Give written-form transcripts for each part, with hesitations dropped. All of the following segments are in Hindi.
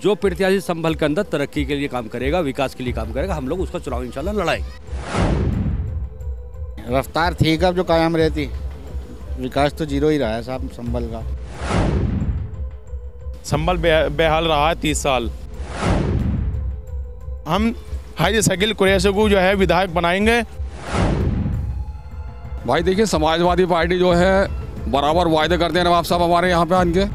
जो प्रत्याशी संभल के अंदर तरक्की के लिए काम करेगा, विकास के लिए काम करेगा, हम लोग उसका चुनाव इंशाल्लाह लड़ाएंगे। रफ्तार ठीक है जो कायम रहती, विकास तो जीरो ही रहा है साहब संभल का। संभल बेहाल रहा है 30 साल। हम हाजी शकील कुरैशी को जो है विधायक बनाएंगे। भाई देखिए, समाजवादी पार्टी जो है बराबर वायदे करते हैं नवाब साहब हमारे यहाँ पे आके,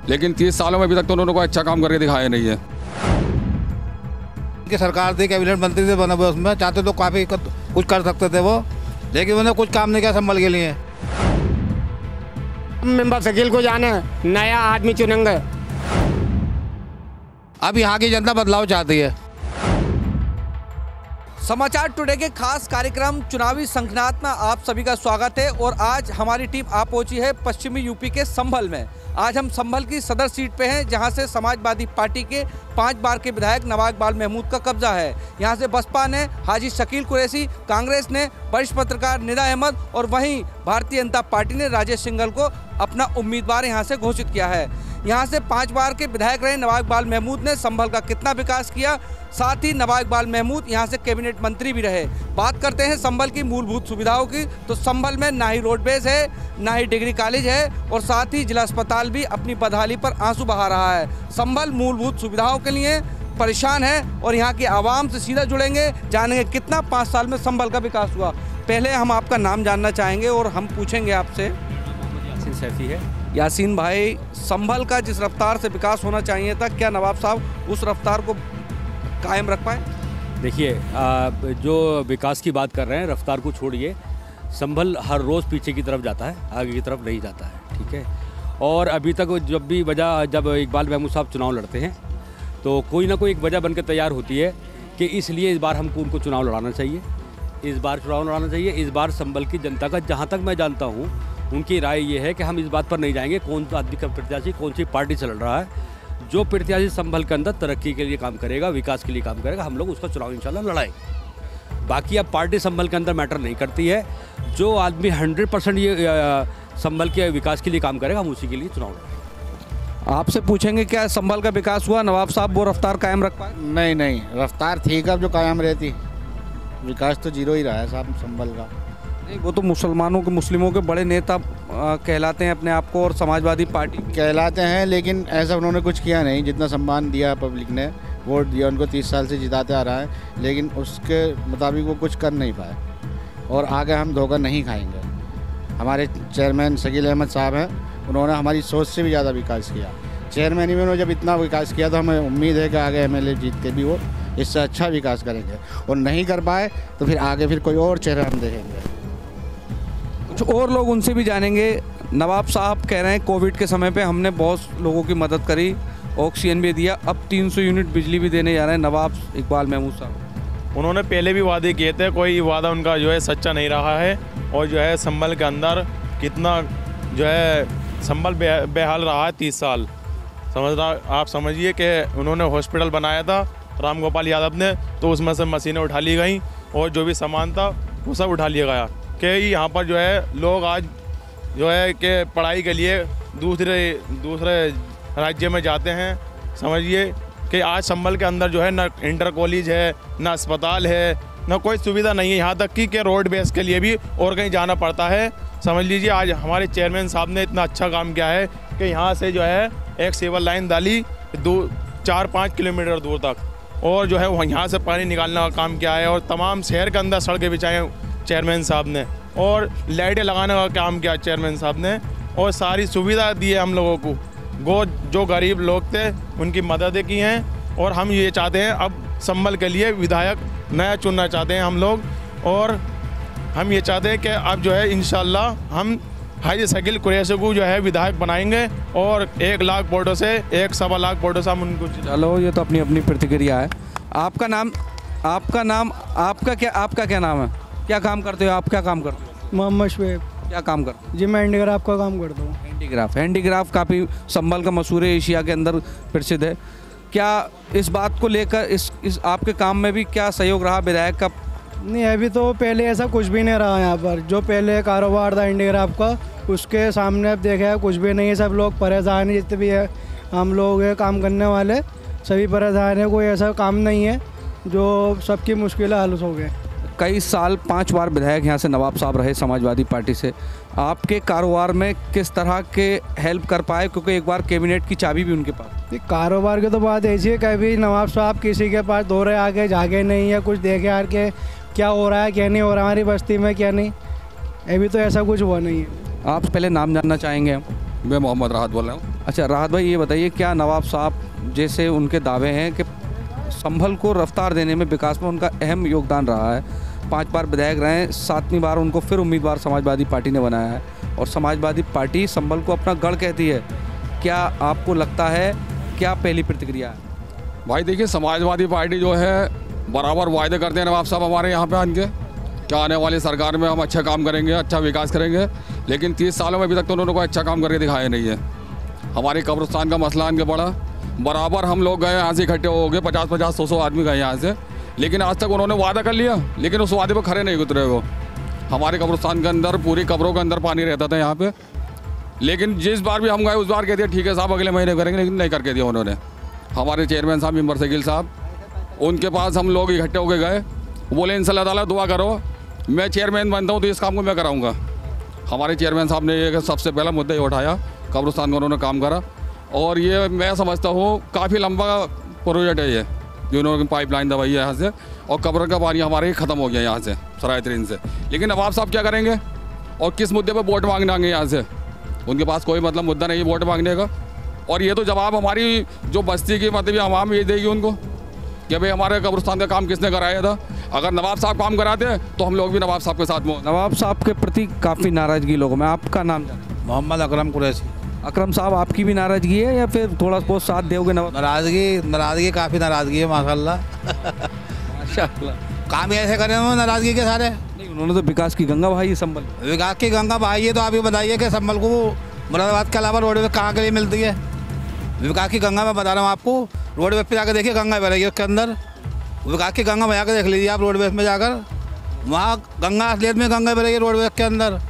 लेकिन 30 सालों में अभी तक तो उन्होंने कोई अच्छा काम करके दिखाया नहीं है। कि सरकार थी, कैबिनेट मंत्री थे बने हुए, उसमें चाहते तो काफ़ी कुछ कर सकते थे वो, लेकिन उन्होंने कुछ काम नहीं किया संभल के लिए। मेंबर शकील को जाना, नया आदमी चुनेंगे। अब यहाँ की जनता बदलाव चाहती है। समाचार टुडे के खास कार्यक्रम चुनावी संख्यात में आप सभी का स्वागत है। और आज हमारी टीम आ पहुंची है पश्चिमी यूपी के संभल में। आज हम संभल की सदर सीट पे हैं, जहां से समाजवादी पार्टी के 5 बार के विधायक नवाब इकबाल महमूद का कब्जा है। यहां से बसपा ने हाजी शकील कुरैशी, कांग्रेस ने वरिष्ठ पत्रकार निदा अहमद और वहीं भारतीय जनता पार्टी ने राजेश सिंघल को अपना उम्मीदवार यहां से घोषित किया है। यहां से 5 बार के विधायक रहे नवाब इकबाल महमूद ने संभल का कितना विकास किया, साथ ही नवाब इकबाल महमूद यहां से कैबिनेट मंत्री भी रहे। बात करते हैं संभल की मूलभूत सुविधाओं की, तो संभल में ना ही रोडवेज है, ना ही डिग्री कॉलेज है और साथ ही जिला अस्पताल भी अपनी बदहाली पर आंसू बहा रहा है। संभल मूलभूत सुविधाओं के लिए परेशान है और यहाँ की आवाम से सीधा जुड़ेंगे, जानेंगे कितना 5 साल में संभल का विकास हुआ। पहले हम आपका नाम जानना चाहेंगे और हम पूछेंगे आपसे। यासीन सैफी है। यासीन भाई, संभल का जिस रफ्तार से विकास होना चाहिए था, क्या नवाब साहब उस रफ्तार को कायम रख पाए? देखिए, जो विकास की बात कर रहे हैं, रफ्तार को छोड़िए, संभल हर रोज़ पीछे की तरफ जाता है, आगे की तरफ नहीं जाता है। ठीक है। और अभी तक जब इकबाल महमूद साहब चुनाव लड़ते हैं तो कोई ना कोई एक वजह बनकर तैयार होती है कि इसलिए इस बार हमको उनको चुनाव लड़ाना चाहिए, इस बार संभल की जनता का, जहाँ तक मैं जानता हूँ, उनकी राय ये है कि हम इस बात पर नहीं जाएंगे कौन आदमी का प्रत्याशी कौन सी पार्टी से लड़ रहा है। जो प्रत्याशी संभल के अंदर तरक्की के लिए काम करेगा, विकास के लिए काम करेगा, हम लोग उसका चुनाव इंशाल्लाह लड़ाएंगे। बाकी अब पार्टी संभल के अंदर मैटर नहीं करती है। जो आदमी 100% ये संभल के विकास के लिए काम करेगा, हम उसी के लिए चुनाव लड़ेंगे। आपसे पूछेंगे क्या संभल का विकास हुआ, नवाब साहब वो रफ्तार कायम रख पाए? नहीं, रफ्तार ठीक है जो कायम रहती, विकास तो जीरो ही रहा है साहब संभल का। नहीं, वो तो मुस्लिमों के बड़े नेता कहलाते हैं अपने आप को और समाजवादी पार्टी कहलाते हैं, लेकिन ऐसा उन्होंने कुछ किया नहीं। जितना सम्मान दिया पब्लिक ने, वोट दिया उनको, 30 साल से जिताते आ रहा है, लेकिन उसके मुताबिक वो कुछ कर नहीं पाए और आगे हम धोखा नहीं खाएंगे। हमारे चेयरमैन शकील अहमद साहब हैं, उन्होंने हमारी सोच से भी ज़्यादा विकास किया। चेयरमैन ही में उन्होंने जब इतना विकास किया तो हमें उम्मीद है कि आगे MLA जीत के भी वो इससे अच्छा विकास करेंगे, और नहीं कर पाए तो फिर आगे फिर कोई और चेहरा हम देखेंगे। कुछ और लोग उनसे भी जानेंगे। नवाब साहब कह रहे हैं कोविड के समय पे हमने बहुत लोगों की मदद करी, ऑक्सीजन भी दिया, अब 300 यूनिट बिजली भी देने जा रहे हैं नवाब इकबाल महमूद साहब। उन्होंने पहले भी वादे किए थे, कोई वादा उनका जो है सच्चा नहीं रहा है। और जो है संभल के अंदर कितना जो है संभल बेहाल रहा है 30 साल। आप समझिए कि उन्होंने हॉस्पिटल बनाया था राम गोपाल यादव ने, तो उसमें से मशीनें उठा ली गई और जो भी सामान था वो सब उठा लिया गया। कि यहाँ पर जो है लोग आज जो है कि पढ़ाई के लिए दूसरे राज्य में जाते हैं। समझिए कि आज संभल के अंदर जो है ना इंटर कॉलेज है, ना अस्पताल है, ना कोई सुविधा नहीं है। यहाँ तक कि रोड बेस के लिए भी और कहीं जाना पड़ता है। समझ लीजिए आज हमारे चेयरमैन साहब ने इतना अच्छा काम किया है कि यहाँ से जो है एक सिविल लाइन डाली 4-5 किलोमीटर दूर तक, और जो है यहाँ से पानी निकालने का काम किया है, और तमाम शहर के अंदर सड़कें बिछाएँ चेयरमैन साहब ने, और लाइटें लगाने का काम किया चेयरमैन साहब ने, और सारी सुविधा दी है हम लोगों को। जो गरीब लोग थे उनकी मददें की हैं। और हम ये चाहते हैं, अब संभल के लिए विधायक नया चुनना चाहते हैं हम लोग, और हम ये चाहते हैं कि अब जो है इंशाल्लाह हम हाजी शकील कुरैशी को जो है विधायक बनाएंगे, और 1 लाख वोटों से 1-1.25 लाख वोटों से हम उनको। चलो, ये तो अपनी अपनी प्रतिक्रिया है। आपका नाम, आपका क्या नाम है, क्या काम करते हो आप, क्या काम करते हो? मोहम्मद शुएब। क्या काम करते हो? जी मैं हैंडीक्राफ्ट का काम करता हूँ। हैंडीक्राफ्ट काफ़ी संभल का मशहूर है, एशिया के अंदर प्रसिद्ध है। क्या इस बात को लेकर इस आपके काम में भी क्या सहयोग रहा विधायक का? नहीं, अभी तो पहले ऐसा कुछ भी नहीं रहा यहाँ पर। जो पहले कारोबार था हैंडीक्राफ्ट का, उसके सामने अब देखा है कुछ भी नहीं है। सब लोग परेशान हैं, जितने भी है हम लोग हैं काम करने वाले, सभी परेशान हैं, कोई ऐसा काम नहीं है जो सबकी मुश्किलें हल हो गए। कई साल 5 बार विधायक यहाँ से नवाब साहब रहे समाजवादी पार्टी से, आपके कारोबार में किस तरह के हेल्प कर पाए, क्योंकि एक बार कैबिनेट की चाबी भी उनके पास। ये कारोबार की तो बात ऐसी है, कभी नवाब साहब किसी के पास दौरे आके जाके नहीं है, कुछ देखे आर के क्या हो रहा है क्या नहीं हो रहा है हमारी बस्ती में क्या नहीं, अभी तो ऐसा कुछ हुआ नहीं है। आप पहले नाम जानना चाहेंगे हम? मैं मोहम्मद राहत बोल रहा हूँ। अच्छा राहत भाई, ये बताइए क्या नवाब साहब जैसे उनके दावे हैं कि संभल को रफ्तार देने में, विकास में उनका अहम योगदान रहा है, 5 बार विधायक रहे हैं, 7वीं बार उनको फिर उम्मीदवार समाजवादी पार्टी ने बनाया है और समाजवादी पार्टी संभल को अपना गढ़ कहती है, क्या आपको लगता है, क्या पहली प्रतिक्रिया है? भाई देखिए, समाजवादी पार्टी जो है बराबर वायदे करते हैं नवाब साहब हमारे यहाँ पे आके, क्या आने वाली सरकार में हम अच्छा काम करेंगे, अच्छा विकास करेंगे, लेकिन 30 सालों में अभी तक तो उन्होंने कोई अच्छा काम करके दिखाया नहीं है। हमारे कब्रिस्तान का मसला इनके बड़ा बराबर, हम लोग गए यहाँ से इकट्ठे हो गए, 50-50, 100-100 आदमी गए यहाँ से, लेकिन आज तक उन्होंने वादा कर लिया, लेकिन उस वादे पर खड़े नहीं उतरे वो। हमारे कब्रिस्तान के अंदर, पूरी कब्रों के अंदर पानी रहता था यहाँ पे, लेकिन जिस बार भी हम गए उस बार कह दिया ठीक है साहब अगले महीने करेंगे, लेकिन नहीं करके दिया उन्होंने। हमारे चेयरमैन साहब मेंबर शकील साहब, उनके पास हम लोग इकट्ठे होकर गए, बोले इंशाल्लाह ताला दुआ करो, मैं चेयरमैन बनता हूँ तो इस काम को मैं कराऊँगा। हमारे चेयरमैन साहब ने ये सबसे पहला मुद्दा ये उठाया, कब्रिस्तान का उन्होंने काम करा, और ये मैं समझता हूँ काफ़ी लंबा प्रोजेक्ट है ये, जो उन्होंने पाइपलाइन दबाई है यहाँ से, और कब्र का पानी हमारे ख़त्म हो गया यहाँ से सराय तरीन से। लेकिन नवाब साहब क्या करेंगे और किस मुद्दे पर वोट मांगने आएंगे यहाँ से? उनके पास कोई मतलब मुद्दा नहीं है वोट मांगने का, और ये तो जवाब हमारी जो बस्ती की मतलब आवाम ये देगी उनको कि भाई हमारे कब्रिस्तान का काम किसने कराया था। अगर नवाब साहब काम कराते तो हम लोग भी नवाब साहब के साथ में। नवाब साहब के प्रति काफ़ी नाराज़गी लोगों में, आपका नाम जाना? मोहम्मद अकरम कुरैशी। अकरम साहब, आपकी भी नाराज़गी है या फिर थोड़ा बहुत साथ दोगे? नाराज़गी काफ़ी नाराज़गी है माशाल्लाह। माशाल्लाह। काम ही ऐसे करें उन्होंने नाराज़गी के सारे। नहीं, उन्होंने तो विकास की गंगा बहाई है संभल। विकास की गंगा बहाई है, तो आप ये बताइए कि संभल को मुरादाबाद के अलावा रोडवेज कहाँ के लिए मिलती है? विकास की गंगा मैं बता रहा हूँ आपको, रोडवेज पे जाकर देखिए गंगा बह रही है उसके अंदर, विकास की गंगा बह जाकर देख लीजिए आप रोडवेज में जाकर, वहाँ गंगा असलियत में गंगा बह रही है रोडवेज के अंदर।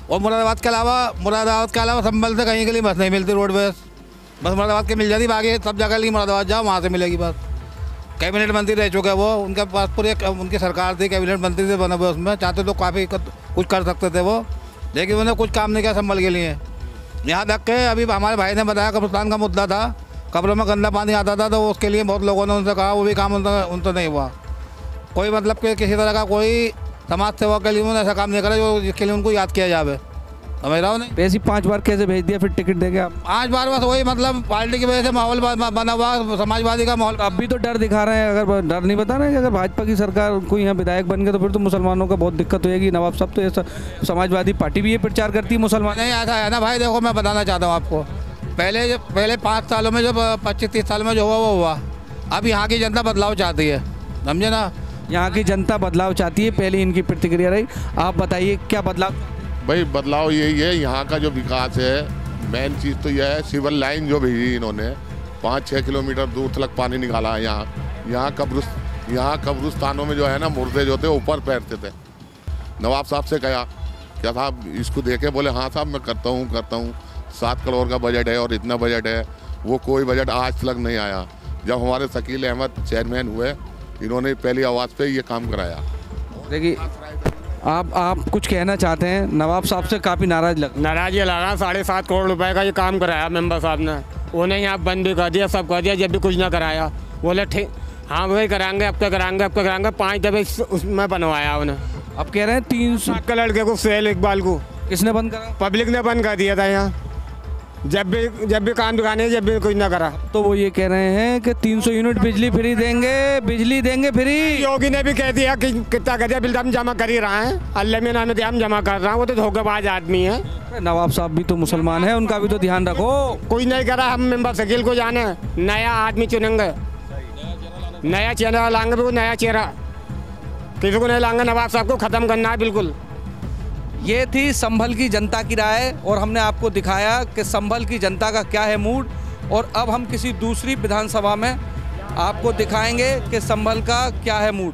और मुरादाबाद के अलावा संभल से कहीं के लिए बस नहीं मिलती रोडवेज, बस मुरादाबाद के मिल जाती, बाकी सब जगह लिए मुरादाबाद जाओ वहाँ से मिलेगी बस। कैबिनेट मंत्री रह चुके हैं वो, उनके पास पूरी उनकी सरकार थी, कैबिनेट मंत्री से बने हुए, उसमें चाहते तो काफ़ी कुछ कर सकते थे वो, लेकिन उन्होंने कुछ काम नहीं किया संभल के लिए। यहाँ तक के अभी हमारे भाई ने बताया कब्रिस्तान का मुद्दा था, कब्रों में गंदा पानी आता था, तो उसके लिए बहुत लोगों ने उनसे कहा, वो भी काम उनसे नहीं हुआ। कोई मतलब कि किसी तरह का कोई समाज सेवा के लिए उन्होंने ऐसा काम नहीं करा जो जिसके लिए उनको याद किया जाए, समझ रहा हूँ नहीं। ऐसी 5 बार कैसे भेज दिया, फिर टिकट देंगे आप? 5 बार बस वही मतलब पार्टी की वजह से माहौल बना हुआ, समाजवादी का माहौल। अब भी तो डर दिखा रहे हैं, अगर डर नहीं बता रहे हैं कि अगर भाजपा की सरकार कोई यहाँ विधायक बन गया तो फिर तो मुसलमानों का बहुत दिक्कत होगी। नवाब साहब तो ऐसा, समाजवादी पार्टी भी ये प्रचार करती है मुसलमान। नहीं ऐसा है ना भाई, देखो मैं बताना चाहता हूँ आपको, पहले 5 सालों में जो 25-30 साल में जो हुआ वो हुआ, अब यहाँ की जनता बदलाव चाहती है, समझे ना। यहाँ की जनता बदलाव चाहती है, पहले इनकी प्रतिक्रिया रही, आप बताइए क्या बदलाव? भाई बदलाव यही है, यहाँ का जो विकास है, मेन चीज़ तो यह है सिविल लाइन जो भेजी इन्होंने, 5-6 किलोमीटर दूर तक पानी निकाला है। यहाँ कब्रिस्तानों में जो है ना मुर्दे जो थे ऊपर पैरते थे। नवाब साहब से कहा क्या साहब इसको देखे, बोले हाँ साहब मैं करता हूँ 7 करोड़ का बजट है और इतना बजट है, वो कोई बजट आज तक नहीं आया। जब हमारे शकील अहमद चेयरमैन हुए, इन्होंने पहली आवाज़ पे ये काम कराया। देखिए आप कुछ कहना चाहते हैं? नवाब साहब से काफ़ी नाराज़ नाराज़गी लगा, 7.5 करोड़ रुपए का ये काम कराया मेंबर साहब ने, उन्हें यहाँ बंद भी कर दिया, सब कर दिया, जब भी कुछ ना कराया। बोले ठीक हाँ वही कराएंगे, अब क्या कराएंगे 5 दफे उसमें बनवाया उन्हें। अब कह रहे हैं 300 का लड़के को सुहेल इकबाल को किसने बंद करा? पब्लिक ने बंद कर दिया था यहाँ, जब भी काम दिखाने, जब भी कुछ ना करा। तो वो ये कह रहे हैं कि 300 यूनिट बिजली देंगे फ्री। योगी ने भी कह दिया कि कितना गजा बिल हम जमा कर ही रहे हैं, अल्लाह में नाम हम जमा कर रहे हैं, वो तो धोखेबाज आदमी है। नवाब साहब भी तो मुसलमान है, उनका भी तो ध्यान रखो। कुछ नहीं करा, हम मेंबर शकील को जाने, नया आदमी चुनेंगे, नया चेहरा लाएंगे, बिल्कुल नया चेहरा, किसी को नहीं लाएंगे, नवाब साहब को ख़त्म करना है बिल्कुल। ये थी संभल की जनता की राय, और हमने आपको दिखाया कि संभल की जनता का क्या है मूड। और अब हम किसी दूसरी विधानसभा में आपको दिखाएंगे कि संभल का क्या है मूड।